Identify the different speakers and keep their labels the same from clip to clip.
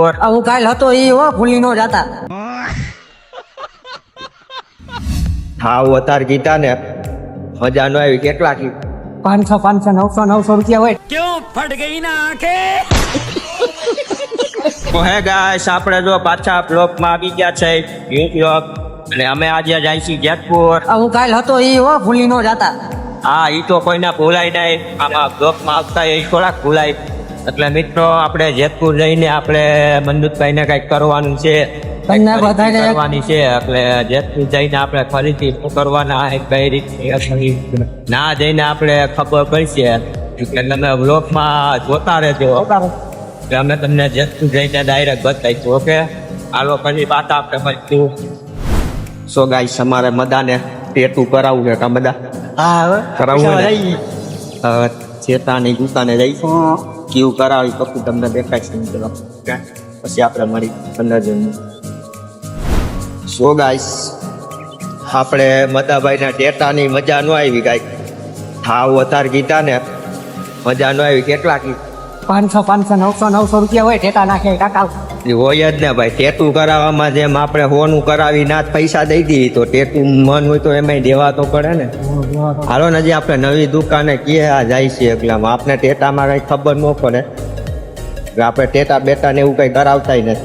Speaker 1: હું કાલ હતો એ હો ભૂલી નો જાતા.
Speaker 2: હાવ અતાર ગીતા ને મજા ન આવી. કેટલા
Speaker 1: 500 500 900 રૂપિયા હોય.
Speaker 3: क्यों फट गई ना आंखें?
Speaker 2: તો હે ગાઈસ, આપણે જો પાછા બ્લોકમાં આવી ગયા છે યુટ્યુબ, અને અમે આજે જાય છીએ જેતપુર.
Speaker 1: હું કાલ હતો એ હો ભૂલી નો જાતા.
Speaker 2: હા, ઈ તો કોઈને ભૂલાય નહીં. આમાં બ્લોકમાં આવતા એ થોડાક ભૂલાય. એટલે મિત્રો, આપણે જેતપુર જઈને આપણે મંદુકભાઈને કંઈક કરવાનું છે,
Speaker 1: તમને બધાને
Speaker 2: કરવાની છે. એટલે જેતપુર જઈને આપણે ફરીથી શું કરવાના, કઈ રીતે ના જઈને આપણે ખબર પડશે. એટલે તમે બ્લોકમાં જોતા રહેજો. એટલે અમે તમને જેતપુર જઈને ડાયરેક્ટ બતાવીશું. ઓકે, હાલો પછી પાછા આપણે મળીશું. સો ગાઈસ, અમારે મદાને ટેટુ કરાવવું છે. કા મદા?
Speaker 1: હા
Speaker 2: કરાવવું ને? ચેતાની દુકાને જઈશું. કેવું કરાવી પછી તમને દેખાય છે. પછી આપણે મળી 15 જણ. સો ગાઈસ, આપણે મદાભાઈના ટેટાની મજા ન આવી. ગાય થાવ અતાર ગીતા ને મજા ન આવી. કેટલા
Speaker 1: 500 500 900 રૂપિયા હોય ઠેકા નાખે કાકા.
Speaker 2: હોય જ ને ભાઈ. ટેટુ કરાવવામાં જેમ આપણે હોનું કરાવી ના જ પૈસા દઈ દઈએ, તો ટેટુ મન હોય તો એમાંય દેવા તો પડે ને. હાલો ને, હજી આપણે નવી દુકાને ક્યાં જાય છે, એટલે આપણે ટેટામાં કંઈ ખબર ન પડે. એટલે આપણે ટેટા બેટા ને એવું કંઈ કરાવતાય નથી.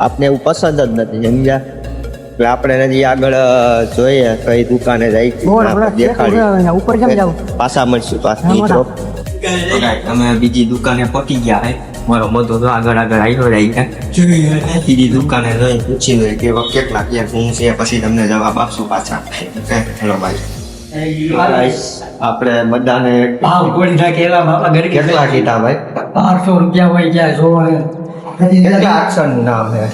Speaker 2: આપણે એવું પસંદ જ નથી, સમજ્યા? એટલે આપણે હજી આગળ જોઈએ કઈ દુકાને જાય.
Speaker 1: ઉપર કેમ જાવ?
Speaker 2: પાછા મળશું. પાછા અમે બીજી દુકાને પકી ગયા. મારો મધો તો આગળ આવ્યો જાય. બીજી દુકાને જઈ પૂછી લે કે કેટલા ક્યાં શું છે, પછી તમને જવાબ આપશું પાછા. હેલો ભાઈ, આપણે બધાને કેટલા કીધા ભાઈ?
Speaker 1: 500 રૂપિયા હોય ક્યાં જોવા.
Speaker 2: કેટલા અક્ષરનું નામ છે?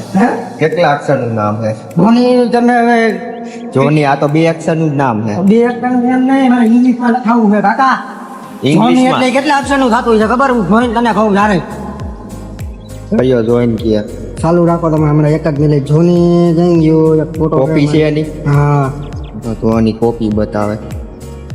Speaker 2: કેટલા અક્ષરનું નામ છે?
Speaker 1: ધોની તમે હવે
Speaker 2: જોની. આ તો 2 અક્ષરનું જ નામ છે.
Speaker 1: 2 અક્ષર એમ નહીં, મારે ઇંગ્લિશમાં લખાવું છે કાકા. ધોની
Speaker 2: ઇંગ્લિશમાં
Speaker 1: એટલે કેટલા અક્ષરનું થતું હોય છે ખબર? હું જોઈને તને કહું જાણે.
Speaker 2: કયો જોઈન કે
Speaker 1: ચાલુ રાખો તમે, હમણાં એક જ મિનિટ. ધોની જઈ ગયો એક ફોટો.
Speaker 2: કોપી છે એની?
Speaker 1: હા,
Speaker 2: તો આની કોપી બતાવે.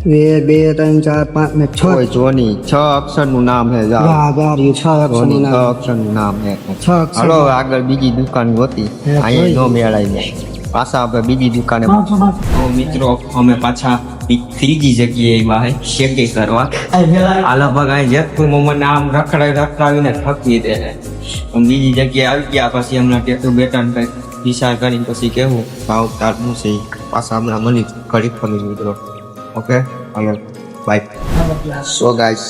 Speaker 1: 1 2 3 4 5 ને 6.
Speaker 2: કોઈ જોની 6 અક્ષરનું નામ છે. જાઓ.
Speaker 1: વાહ વાહ, 6
Speaker 2: ધોની
Speaker 1: અક્ષરનું
Speaker 2: 6
Speaker 1: નામ.
Speaker 2: અક્ષરનું નામ છે.
Speaker 1: 6 અક્ષર.
Speaker 2: હાલો આગળ બીજી દુકાન ગોતી. અહીંયા નો મેળાય જાય. પાછા આપણે બીજી દુકાને. તો મિત્રો, અમે પાછા ત્રીજી જગ્યાએ એમાં શેકી કરવા. આ લગભગ અહીં જેતપુરમાં મને આમ રખડાવીને થકી દે. બીજી જગ્યાએ આવી ગયા. પછી હમણાં ટેટુ બેટા કંઈક વિચાર કરીને પછી કેવું ભાવ તારનું છે. પાછા હમણાં મળી ઘડી ફરી મિત્રો. Okay, hello bye. So guys,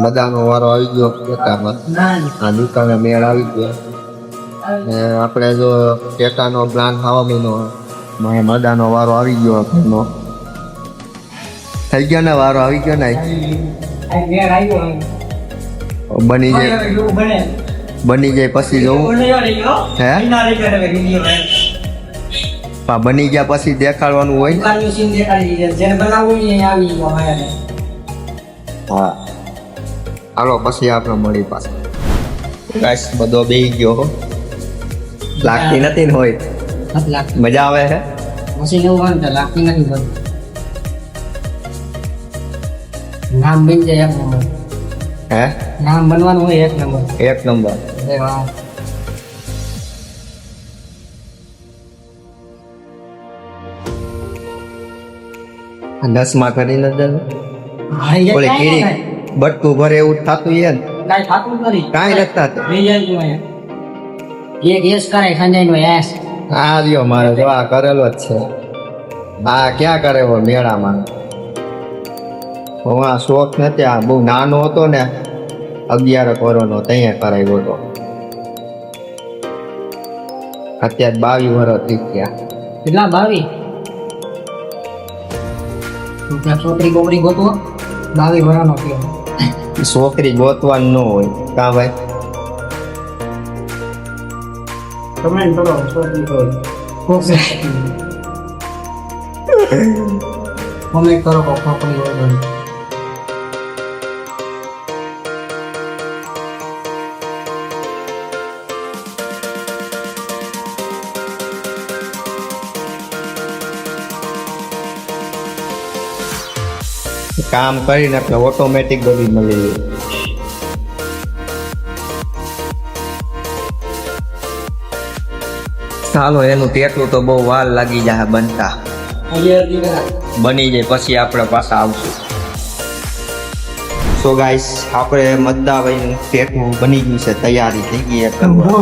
Speaker 2: મદાનો વારો આવી ગયો ટેટામાં. આ દુકાને મેળ આવી ગયો. ને આપણે જો ટેટાનો પ્લાન ખાવા મહિનો મદાનો વારો આવી ગયો. ઘરનો થઈ ગયો ને, વારો આવી ગયો ને. બની જાય પછી જવું. હે, બની ગયા પછી દેખાડવાનું હોય. હા, હાલો પછી આપણે મળી પાછા. ગાઈસ, બધો બેહી ગયો. લાગતી નથી ને હોય? મજા આવે છે.
Speaker 1: મશીન એવું હોય ને લાગતી નથી બધું. નામ બની જાય એક નંબર.
Speaker 2: હે,
Speaker 1: નામ બનવાનું હોય એક નંબર.
Speaker 2: 1 નંબર.
Speaker 1: વાહ.
Speaker 2: નસમાં કરી નથી.
Speaker 1: હા,
Speaker 2: ઓલી કીડી બટકું ભરે એવું જ થતું છે ને?
Speaker 1: કાંઈ થાતું જ નથી.
Speaker 2: કાંઈ નથી થતું.
Speaker 1: એક યસ કરાય સંજયનો યસ.
Speaker 2: આ રહ્યો મારે જો આ કરેલો જ છે. આ ક્યાં કરેલો મેળામાં. હું આ શોખ નથી. આ બહુ નાનો હતો ને, 11 વર્ષનો ત્યાં કરાવ્યો હતો. અત્યારે 22 વર્ષ થઈ ગયા.
Speaker 1: કેટલા 22? છોકરી બોકરી ગોતવો 22 વર્ષનો થયો.
Speaker 2: છોકરી ગોતવાનું ન હોય. કાં ભાઈ?
Speaker 1: કમેન્ટ કરો છોકરી કોઈ. કમેન્ટ કરો છોકરી હોય.
Speaker 2: કામ કરીને એટલે ઓટોમેટિક બધી મળી જાય. ચાલો એનું ટેટું તો બહુ વાર લાગી જાય બનતા. બની જાય પછી આપણે પાછા આવશું. સો ગાઈસ આપણે મદ્દાભાઈનું ટેટું બની ગયું છે, તૈયારી થઈ ગઈ છે કરવા.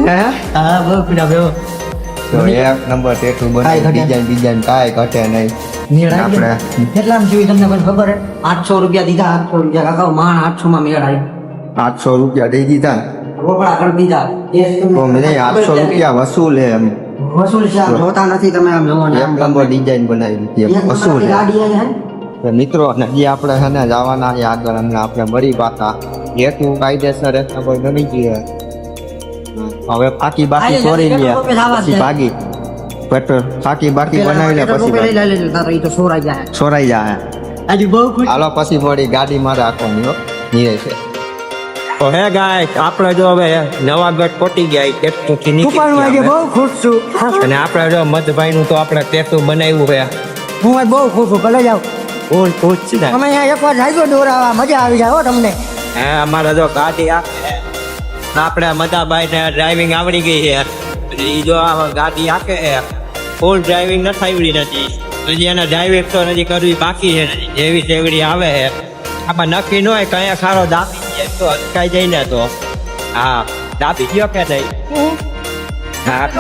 Speaker 2: હે
Speaker 1: હા બહુ પીડા બેહો
Speaker 2: તો એક નંબર ટેટું
Speaker 1: કાંઈ
Speaker 2: બની
Speaker 1: ઘટે.
Speaker 2: ડિઝાઇન કાંઈ ઘટે નહીં.
Speaker 1: મેળ આવી
Speaker 2: આપણે
Speaker 1: ગયો. કેટલામાં જોઈ તમને કોઈ ખબર હે 800 રૂપિયા દીધા 800 રૂપિયા કાકા માણ 800 માં મેળ આવી
Speaker 2: 800 રૂપિયા દઈ દીધા ને.
Speaker 1: રોકડા કરી દીધા
Speaker 2: તો મેં 800 રૂપિયા વસૂલ હે એમ.
Speaker 1: વસૂલ છે આમ જોતા નથી તમે આમ જોવો ને
Speaker 2: એક નંબર ડિઝાઇન બનાવી દીધી
Speaker 1: એક
Speaker 2: વસૂલ
Speaker 1: નંબરની
Speaker 2: હે.
Speaker 1: ગાડી આવી હે
Speaker 2: તો મિત્રો હજી આપણે છે ને જવાના છે આગળ, અમને આપણે મળી પાછા ટેટું કાયદેસર એક નંબર બની ગયું છે. હવે ફાકી બાકી
Speaker 1: આલે,
Speaker 2: છોડી લે
Speaker 1: રૂપિયા લાવવા
Speaker 2: પછી
Speaker 1: છે.
Speaker 2: ભાગી પેટ્રોલ ફાકી બાકી બનાવીને
Speaker 1: પેલા
Speaker 2: પછી
Speaker 1: રૂપિયા લઈ લેજો તારો ઈ તો સોરાઈ જાય
Speaker 2: છોરાઈ જાય.
Speaker 1: આજે બહુ ખુશ
Speaker 2: હાલો પછી મળી ગાડી મારે રાખવાની હો નીરે છે.
Speaker 4: તો હે ગાય આપણે જો હવે નવા ગઢ પહોંચી ગયા ટેટુથી નીકળી ગયા
Speaker 1: બહુ ખુશ છું
Speaker 4: હવે. અને આપણે જો મધભાઈ નું તો આપણે ટેટુ બનાવ્યું છે.
Speaker 1: હું આજ બહુ ખુશ છું ભલે જાઓ
Speaker 4: ફૂલ ખુશ છે ને.
Speaker 1: અમે અહીંયા એકવાર જાજો દોરાવા મજા આવી જાય હો તમને
Speaker 4: હે અમારે જો ગાડી આપણે મધાભાઈ ને ડ્રાઇવિંગ આવડી ગઈ છે. પછી જો આ ગાડી આકે ફૂલ ડ્રાઇવિંગ નથી આવડી નથી. પછી એને ડ્રાઇવિંગ તો નથી કરવી બાકી છે. જેવી તેવડી આવે છે આમાં નક્કી ન હોય કયા સારો દાબી જાય તો અટકાઈ જાય ને તો હા દાબી ગયો કે નહીં. હા તો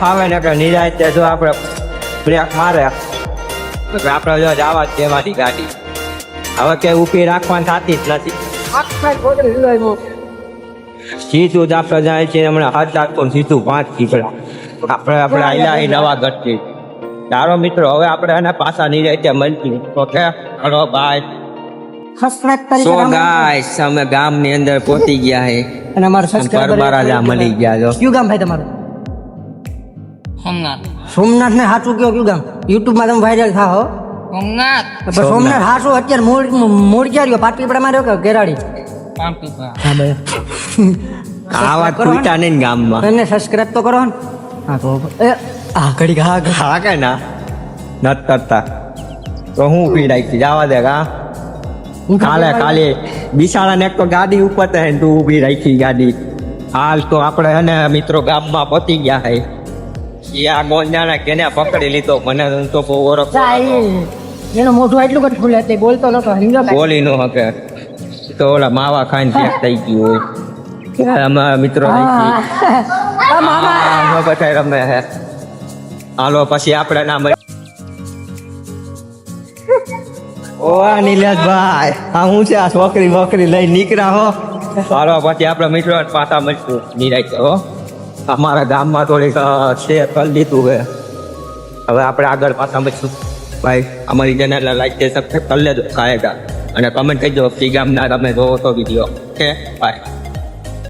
Speaker 4: આવે ને કે નિરાય જો આપણે બ્રેક મારે તો આપણે જો જવા જ દેવાની ગાડી. હવે કે ઊભી રાખવાની થતી જ નથી. સીધું જ આપણે જાય છે હમણાં 7 લાખ સીધું 5 નીકળ્યા. આપણે આયલા અહીં નવા ગઢથી. તારો મિત્રો હવે આપણે એને પાછા નિરાય મળતી ઓકે હલો બાય.
Speaker 1: સબસ્ક્રાઇબ કરી
Speaker 2: સો ગાઈસ અમે ગામની અંદર પહોંચી ગયા છે.
Speaker 1: અને અમારા સબસ્ક્રાઇબર
Speaker 2: પરબારા મળી ગયા જો.
Speaker 1: કયું ગામ ભાઈ તમારું સોમનાથ ને સાચું કયો કયું ગામ યુટ્યુબ માં તમે વાયરલ થા હો સોમનાથ સાચું અત્યારે મૂળ ક્યાં રહ્યો પાટલીપડામાં રહ્યો કે કેરાડી હા ભાઈ
Speaker 2: આ વાત પૂછતા નહીં ને ગામમાં.
Speaker 1: એને સબસ્ક્રાઇબ તો કરો ને હા તો એ આ ઘડી હા
Speaker 2: હા કે ના નત કરતા તો હું ઊભી રાખી જવા દે કા. કાલે બિસાડા ને એક તો ગાડી ઉપર તો તું ઊભી રાખી ગાડી. હાલ તો આપણે હે ને મિત્રો ગામમાં પહોંચી ગયા છે. એ આ ગોંજાને કેને પકડી લીધો મને તો બહુ ઓળખ
Speaker 1: એનું મોઢું એટલું બધું ખુલે એટલે બોલતો નતો સમજો
Speaker 2: બોલી નો હકે. તો ઓલા માવા ખાઈને પેક થઈ ગયું હોય. અમારા મિત્રો બધા રમે હે. હાલો પછી આપણે ના મળી. ઓ નિલેશભાઈ આ હું છે આ છોકરી બોકરી લઈ નીકળ્યા હો. હાલો પછી આપણે મિત્રો પાછા મળશું નિરાય હો. અમારા ગામમાં થોડીક શેર કરી દીધું છે. હવે આપણે આગળ પાછા મળશું. ભાઈ અમારી ચેનલ લાઈક છે સબસ્ક્રાઈબ કરી લેજો કાયદા અને કમેન્ટ કરજો કે ગામના તમે જોવો તો વિડીયો ઓકે બાય.